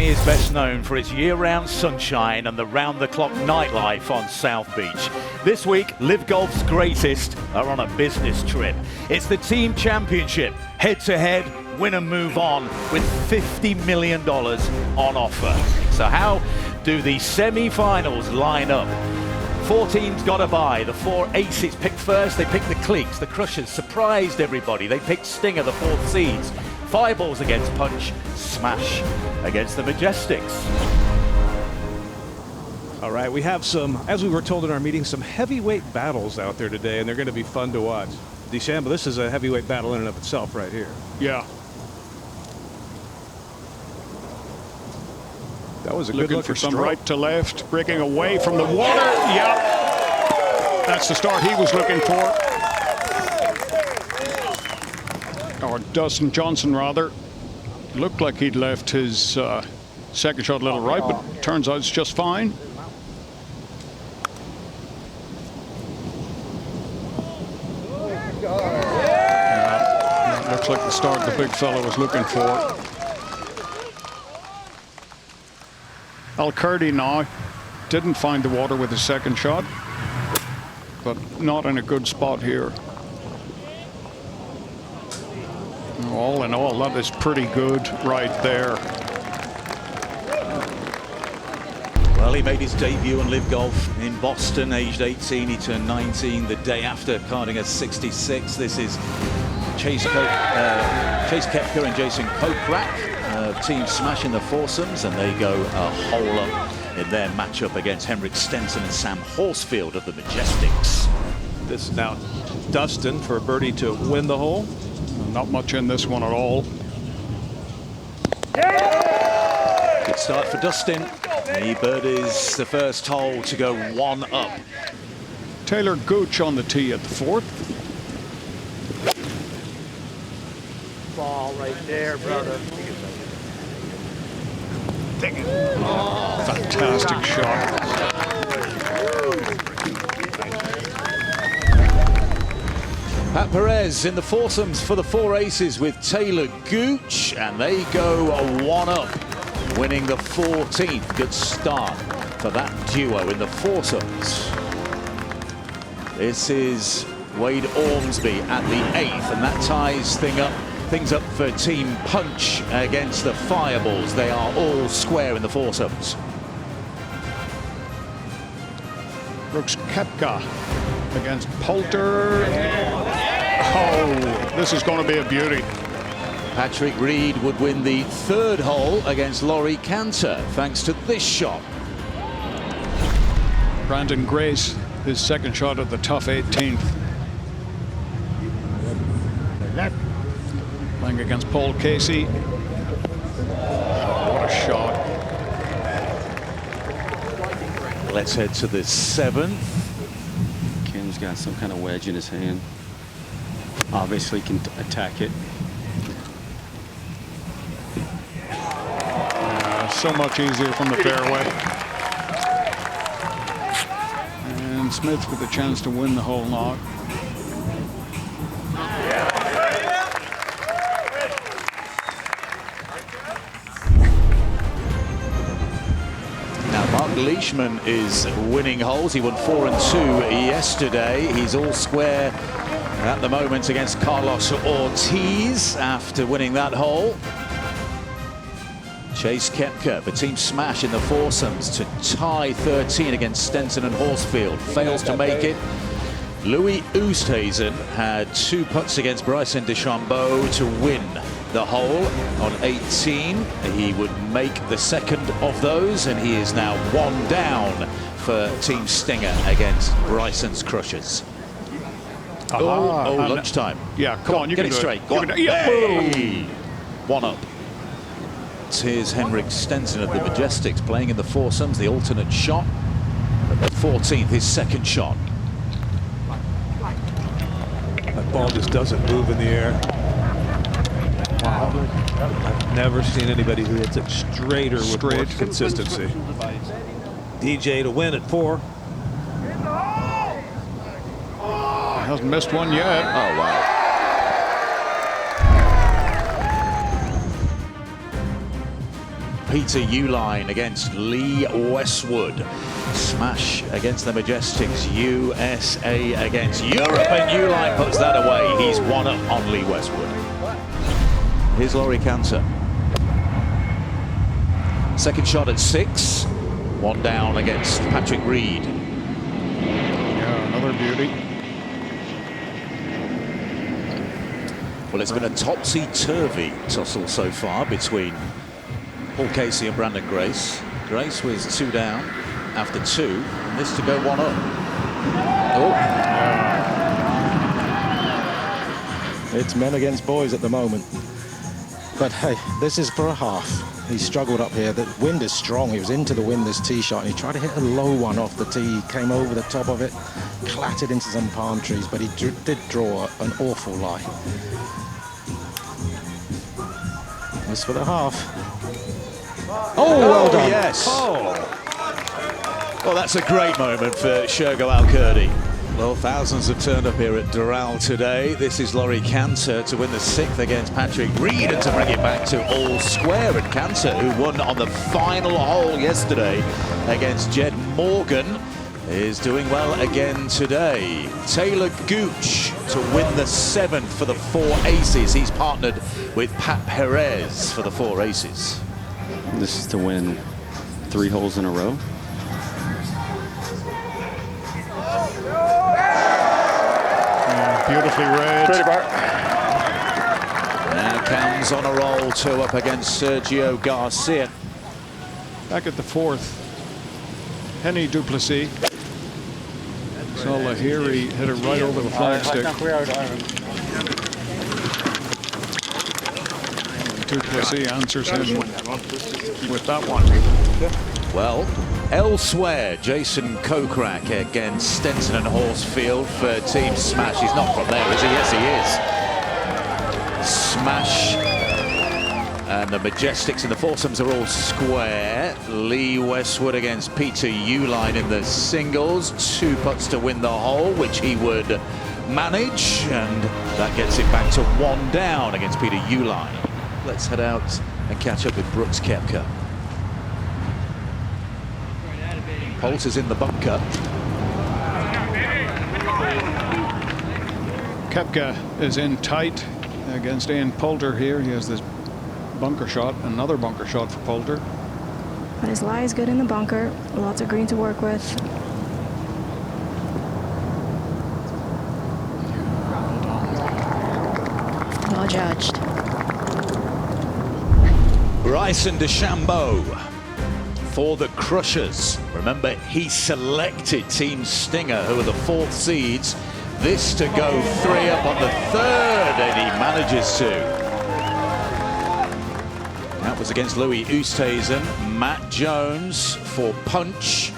Miami is best known for its year-round sunshine and the round-the-clock nightlife on South Beach. This week, LIV Golf's greatest are on a business trip. It's the team championship, head-to-head, win and move on, with $50 million on offer. So how do the semi-finals line up? 4 teams got a bye. The 4 aces picked first. They picked the Cliques. The Crushers surprised everybody. They picked Stinger, the 4th seeds. Fireballs against Punch. Smash against the Majestics. All right, we have some, as we were told in our meeting, some heavyweight battles out there today, and they're going to be fun to watch. DeChambeau, this is a heavyweight battle in and of itself right here. Yeah. That was a good looking look for at some stroke. right to left, breaking away from the water. Yeah, that's the start he was looking for. Or Dustin Johnson, rather. Looked like he'd left his second shot a little right, but turns out it's just fine. Looks like the start the big fella was looking for. Alcurdy now didn't find the water with his second shot, but not in a good spot here. All in all, that is pretty good right there. Well, he made his debut on LIV Golf in Boston, aged 18. He turned 19 the day after, carding a 66. This is Chase Koepka and Jason Kokrak. Team smash in the foursomes, and they go a hole up in their matchup against Henrik Stenson and Sam Horsfield of the Majestics. This is now Dustin for a birdie to win the hole. Not much in this one at all. Good start for Dustin. He birdies the first hole to go 1 up. Taylor Gooch on the tee at the 4th. Ball right there, brother. Oh, fantastic shot. Pat Perez in the foursomes for the 4 aces with Taylor Gooch, and they go a 1 up, winning the 14th. Good start for that duo in the foursomes. This is Wade Ormsby at the 8th, and that ties things up for Team Punch against the Fireballs. They are all square in the foursomes. Brooks Koepka against Poulter. Oh, this is going to be a beauty. Patrick Reed would win the 3rd hole against Laurie Cantor, thanks to this shot. Brandon Grace, his second shot at the tough 18th. Playing against Paul Casey. What a shot. Let's head to the 7th. Kim's got some kind of wedge in his hand. Obviously can attack it. So much easier from the fairway. And Smith with a chance to win the hole now. Mark Leishman is winning holes. He won 4 and 2 yesterday. He's all square at the moment against Carlos Ortiz after winning that hole. Chase Koepka, the team smash in the foursomes to tie 13 against Stenson and Horsfield. Fails to make it. Louis Oosthuizen had 2 putts against Bryson DeChambeau to win the hole on 18. He would make the second of those, and he is now 1 down for Team Stinger against Bryson's Crushers. Lunchtime. Yeah, come on, you get can it do straight. It. Go on. Yeah, Hey! 1 up. Here's Henrik Stenson of the Majestics playing in the foursomes, the alternate shot. At the 14th, his second shot. That ball just doesn't move in the air. Wow. I've never seen anybody who hits it straighter with more consistency. DJ to win at 4. Hasn't missed one yet. Oh, wow. Peter Uline against Lee Westwood. Smash against the Majestics. USA against Europe, and Uline puts that away. He's one up on Lee Westwood. Here's Laurie Cantor. Second shot at 6. One down against Patrick Reed. Yeah, another beauty. Well, it's been a topsy-turvy tussle so far between Paul Casey and Brandon Grace. Grace was 2 down after 2, and this to go 1 up. Oh. It's men against boys at the moment. But hey, this is for a half. He struggled up here. The wind is strong. He was into the wind, this tee shot, and he tried to hit a low one off the tee. He came over the top of it, clattered into some palm trees, but he did draw an awful lie. This for the half. Oh, well done. Yes. Oh. Well, that's a great moment for Shergo Al-Kurdi. Well, thousands have turned up here at Doral today. This is Laurie Cantor to win the 6th against Patrick Reed and to bring it back to all square. And Cantor, who won on the final hole yesterday against Jed Morgan, is doing well again today. Taylor Gooch to win the 7th for the 4 aces. He's partnered with Pat Perez for the 4 aces. This is to win 3 holes in a row. Beautifully read. Now Cam's on a roll, 2 up against Sergio Garcia. Back at the 4th, Henny Duplessis. So Lahiri hit it right over the flagstick. Duplessis answers him with that one. Well, elsewhere, Jason Kokrak against Stenson and Horsfield for Team Smash. He's not from there, is he? Yes, he is. Smash and the Majestics and the foursomes are all square. Lee Westwood against Peter Uline in the singles. 2 putts to win the hole, which he would manage, and that gets it back to 1 down against Peter Uline. Let's head out and catch up with Brooks Koepka. Holt is in the bunker. Koepka is in tight against Ian Poulter here. He has this bunker shot, another bunker shot for Poulter. But his lie is good in the bunker. Lots of green to work with. Well judged. Bryson DeChambeau for the Crushers. Remember, he selected Team Stinger, who are the 4th seeds. This to go 3 up on the 3rd, and he manages to. That was against Louis Oosthuizen. Matt Jones for Punch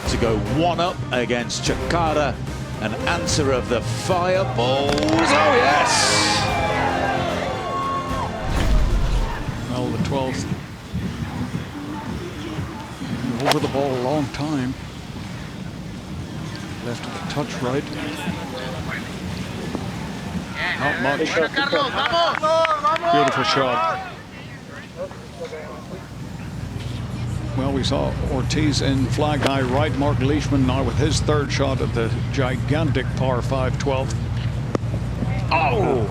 to go 1 up against Chakara, an answer of the Fireballs. Oh, yes! Well, the 12th. Over the ball a long time. Left of the touch right. Not much. Beautiful shot. Well, we saw Ortiz in flag high right. Mark Leishman now with his 3rd shot at the gigantic par 5 12th. Oh!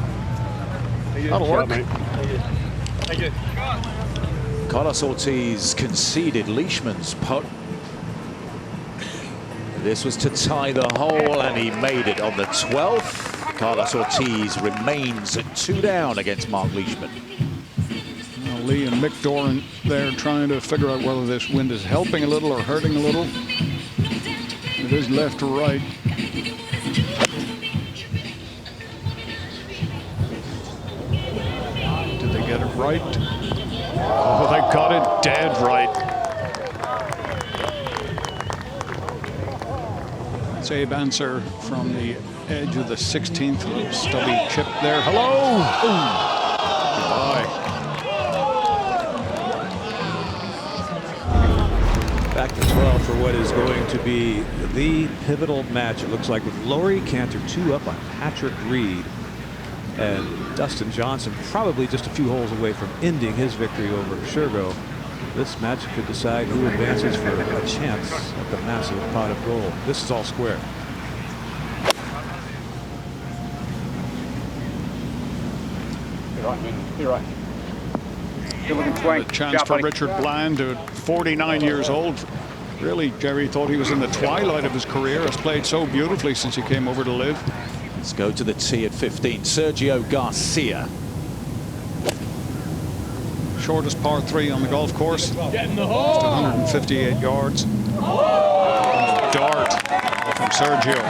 That'll work. Thank you. Carlos Ortiz conceded Leishman's putt. This was to tie the hole, and he made it on the 12th. Carlos Ortiz remains at 2 down against Mark Leishman. Now Lee and Mick Doran there trying to figure out whether this wind is helping a little or hurting a little. It is left to right. Did they get it right? Oh, they got it dead right. Save answer from the edge of the 16th. Stubby chip there. Hello! Ooh. Goodbye. Back to 12 for what is going to be the pivotal match, it looks like, with Laurie Cantor 2 up on Patrick Reed. And Dustin Johnson probably just a few holes away from ending his victory over Shergo. This match could decide who advances for a chance at the massive pot of gold. This is all square. You're right. Good looking swing. A chance for Richard Bland, who at 49 years old, really, Jerry thought he was in the twilight of his career, has played so beautifully since he came over to LIV. Let's go to the tee at 15. Sergio Garcia. Shortest par 3 on the golf course. Just 158 yards. Dart from Sergio.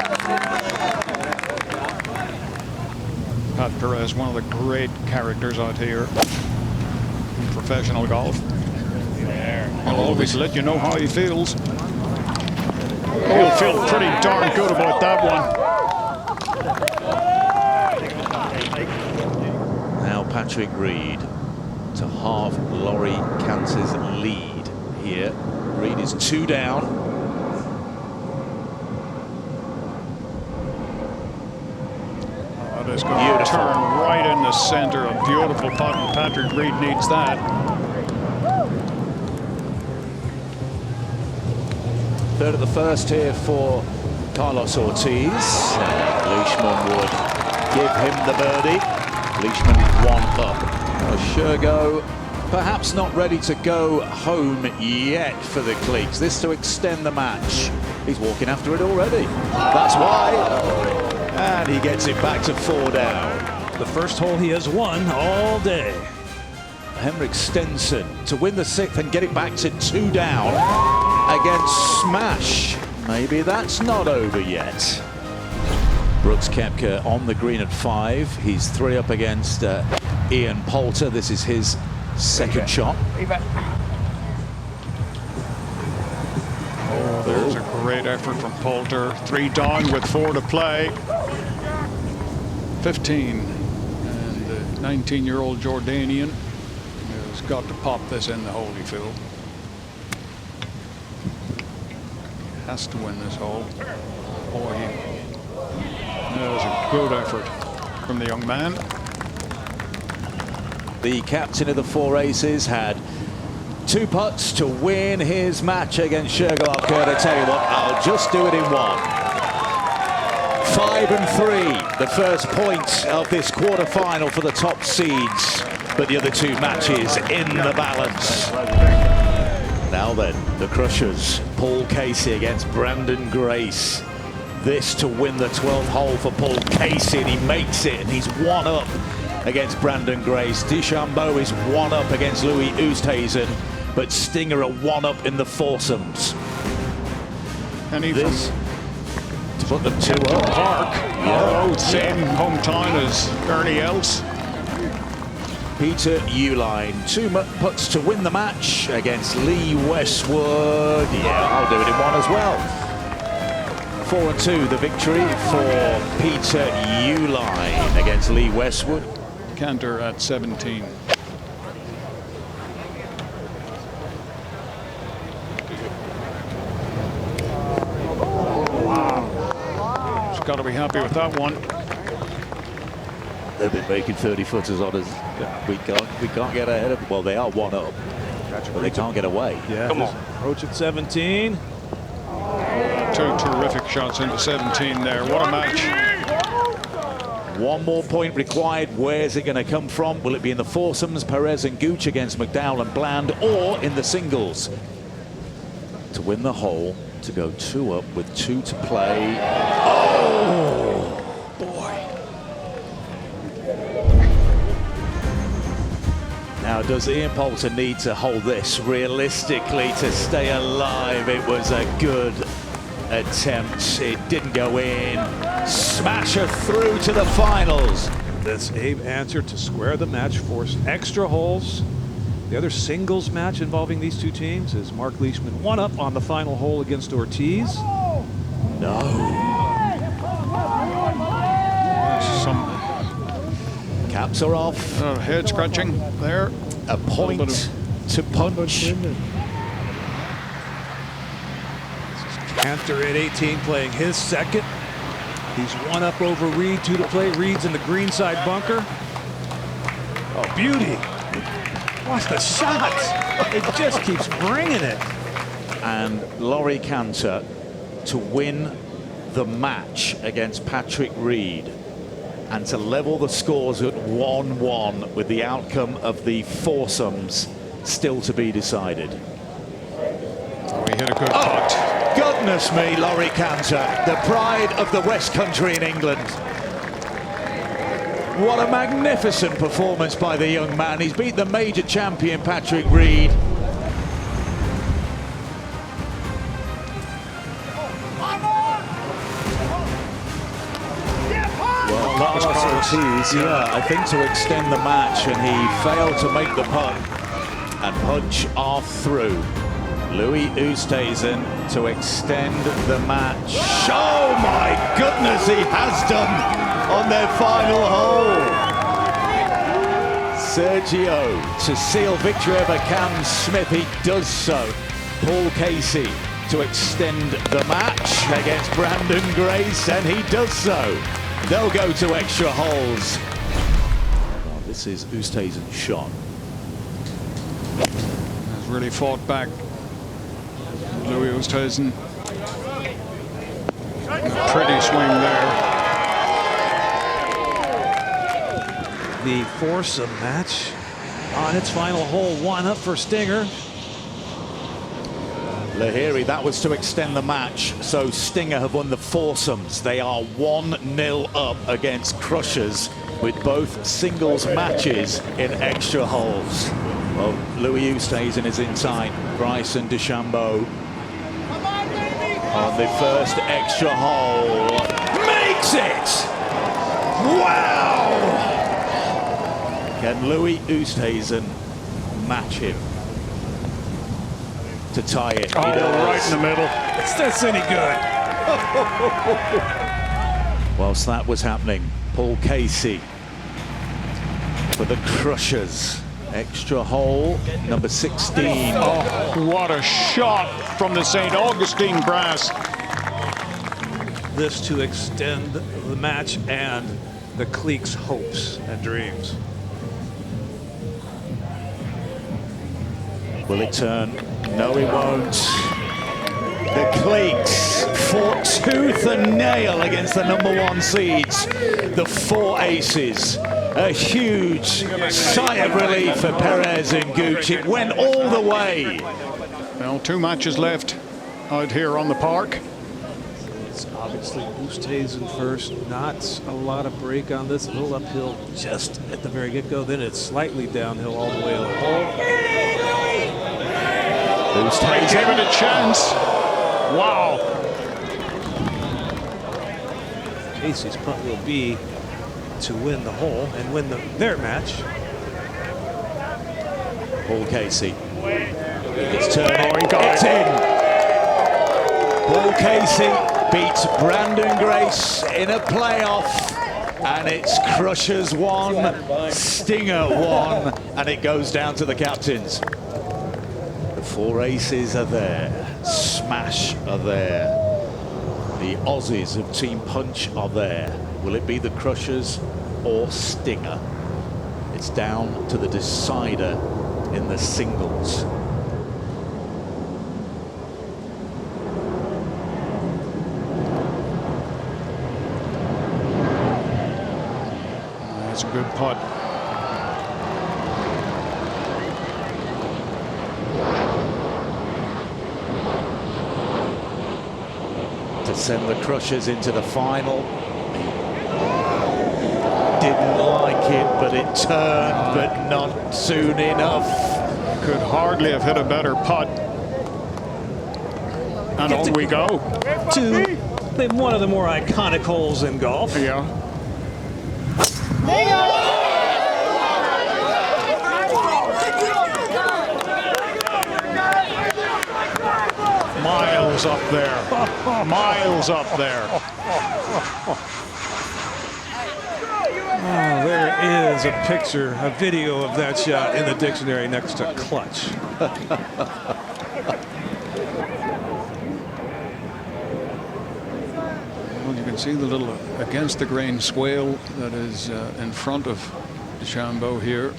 Pat Perez, one of the great characters out here in professional golf. He'll always let you know how he feels. He'll feel pretty darn good about that one. Now Patrick Reed to halve Laurie Cantor's lead here. Reed is 2 down. That is going to turn right in the center. A beautiful putt, and Patrick Reed needs that. Third of the first here for Carlos Ortiz. Leishman would give him the birdie. Leishman 1 up. Shergo perhaps not ready to go home yet for the Cleats. This to extend the match. He's walking after it already. That's why. And he gets it back to 4 down. The first hole he has won all day. Henrik Stenson to win the 6th and get it back to 2 down against Smash. Maybe that's not over yet. Brooks Koepka on the green at 5. He's 3 up against Ian Poulter. This is his second shot. Oh, there's a great effort from Poulter. 3 down with 4 to play. 15. And the 19-year-old Jordanian has got to pop this in the Holyfield. Has to win this hole. Boy, that was a good effort from the young man. The captain of the 4 Aces had 2 putts to win his match against Shergo. I tell you what, I'll just do it in 1. 5 and 3, the first point of this quarter-final for the top seeds, but the other 2 matches in the balance. Now then, the Crushers, Paul Casey against Brandon Grace. This to win the 12th hole for Paul Casey, and he makes it, and he's 1 up against Brandon Grace. DeChambeau is 1 up against Louis Oosthuizen, but Stinger are 1 up in the foursomes. And he This to put them 2 up. Park. Oh, same hometown as Ernie Els. Peter Uline, 2 putts to win the match against Lee Westwood. Yeah, I'll do it in 1 as well. 4 and 2, the victory for Peter Uline against Lee Westwood. Cantor at 17. Just got to be happy with that one. They've been making 30-footers on us. We can't get ahead of them. Well, they are 1 up, but they can't get away. Yeah, come on. Approach at 17. 2 terrific shots into 17 there. What a match. 1 more point required. Where's it going to come from? Will it be in the foursomes, Perez and Gooch against McDowell and Bland, or in the singles? To win the hole, to go 2 up with 2 to play. Oh, boy. Now, does Ian Poulter need to hold this realistically to stay alive? It was a good attempt. It didn't go in. Smasher through to the finals. This Abe answer to square the match forced extra holes. The other singles match involving these 2 teams is Mark Leishman 1 up on the final hole against Ortiz. No. Some Caps are off. head scratching there. A point to punch. Cantor at 18 playing his second. He's 1 up over Reed, 2 to play. Reed's in the greenside bunker. Oh, beauty. Watch the shots. It just keeps bringing it. And Laurie Cantor to win the match against Patrick Reed and to level the scores at 1-1 with the outcome of the foursomes still to be decided. Oh, he hit a good putt. Goodness me, Laurie Cantor, the pride of the West Country in England. What a magnificent performance by the young man. He's beat the major champion Patrick Reed. Yeah, I think to extend the match, and he failed to make the putt and punch off through. Louis Oosthuizen to extend the match. Oh my goodness, he has done on their final hole. Sergio to seal victory over Cam Smith, he does so. Paul Casey to extend the match against Brandon Grace, and he does so. They'll go to extra holes. Well, this is Oosthuizen's shot. Has really fought back. Louis Oosthuizen. Pretty swing there. The foursome match on its final hole, 1 up for Stinger. Lahiri, that was to extend the match, so Stinger have won the foursomes. They are 1-0 up against Crushers with both singles matches in extra holes. Well, Louis Oosthuizen is inside. Bryson DeChambeau on the first extra hole. Makes it! Wow! Can Louis Oosthuizen match him to tie it? Oh, right in the middle. That's any good. Whilst that was happening, Paul Casey for the Crushers. Extra hole, number 16. Oh, what a shot from the St. Augustine brass. This to extend the match and the clique's hopes and dreams. Will it turn? No, it won't. The cliques fought tooth and nail against the #1 seeds, the 4 aces. A huge sigh of relief for Perez and Gooch. It went all the way. Well, 2 matches left out here on the park. It's obviously Oosthuizen first. Not a lot of break on this. A little uphill just at the very get-go. Then it's slightly downhill all the way to the hole. Oosthuizen. Give it a chance. Wow. Casey's putt will be to win the hole and win their match. Paul Casey. It's turning. Oh, he got it's in. Paul Casey beats Brandon Grace in a playoff, and it's Crushers 1, Stinger 1, and it goes down to the captains. The 4 aces are there. Smash are there. The Aussies of Team Punch are there. Will it be the Crushers or Stinger? It's down to the decider in the singles. That's a good putt. To send the Crushers into the final. Didn't like it, but it turned, but not soon enough. Could hardly have hit a better putt. And on we go. To one of the more iconic holes in golf. Yeah. Miles up there. Miles up there. Oh, there is a picture, a video of that shot in the dictionary next to clutch. Well, you can see the little against the grain swale that is in front of DeChambeau here.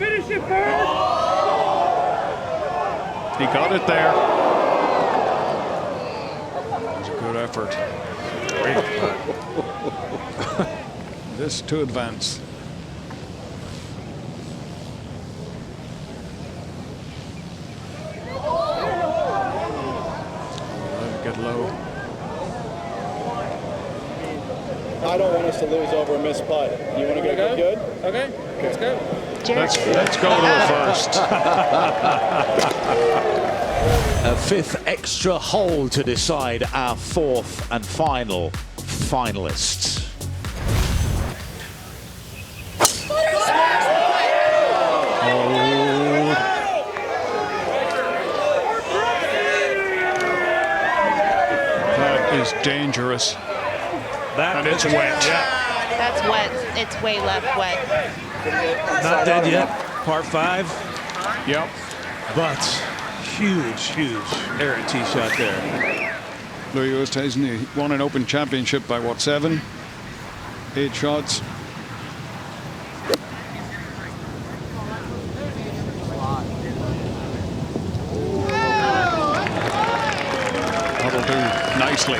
Finish it, Bird! He got it there. It was a good effort. Great putt. This to advance. Get low. I don't want us to lose over a missed putt. You want to go good? Okay, let's go. Let's go to the first. A fifth extra hole to decide our fourth and final finalists. That is dangerous. And it's wet. That's wet. It's way left wet. Not dead yet. Par 5. Yep. But huge errant tee shot there. Louis Oosthuizen, he won an Open Championship by what, 7? 8 shots. That'll do nicely.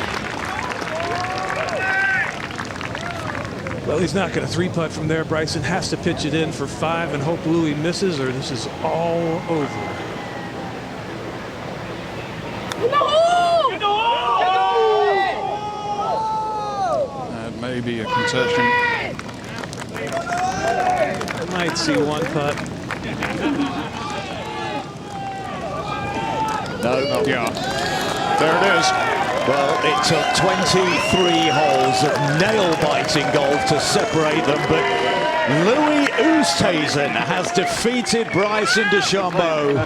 Well, he's not going to 3-putt from there. Bryson has to pitch it in for 5 and hope Louis misses, or this is all over. That may be a concession. I might see 1 putt. No. Yeah. There it is. Well, it took 23 holes of nail-biting golf to separate them, but Louis Oosthuizen has defeated Bryson DeChambeau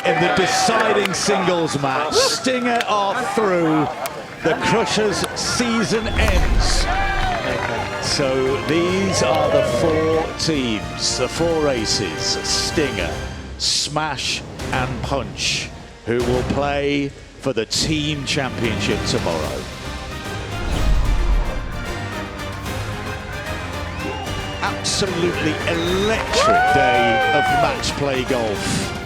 in the deciding singles match. Stinger are through. The Crushers' season ends. So these are the 4 teams, the 4 races: Stinger, Smash, and Punch, who will play for the team championship tomorrow. Absolutely electric day of match play golf.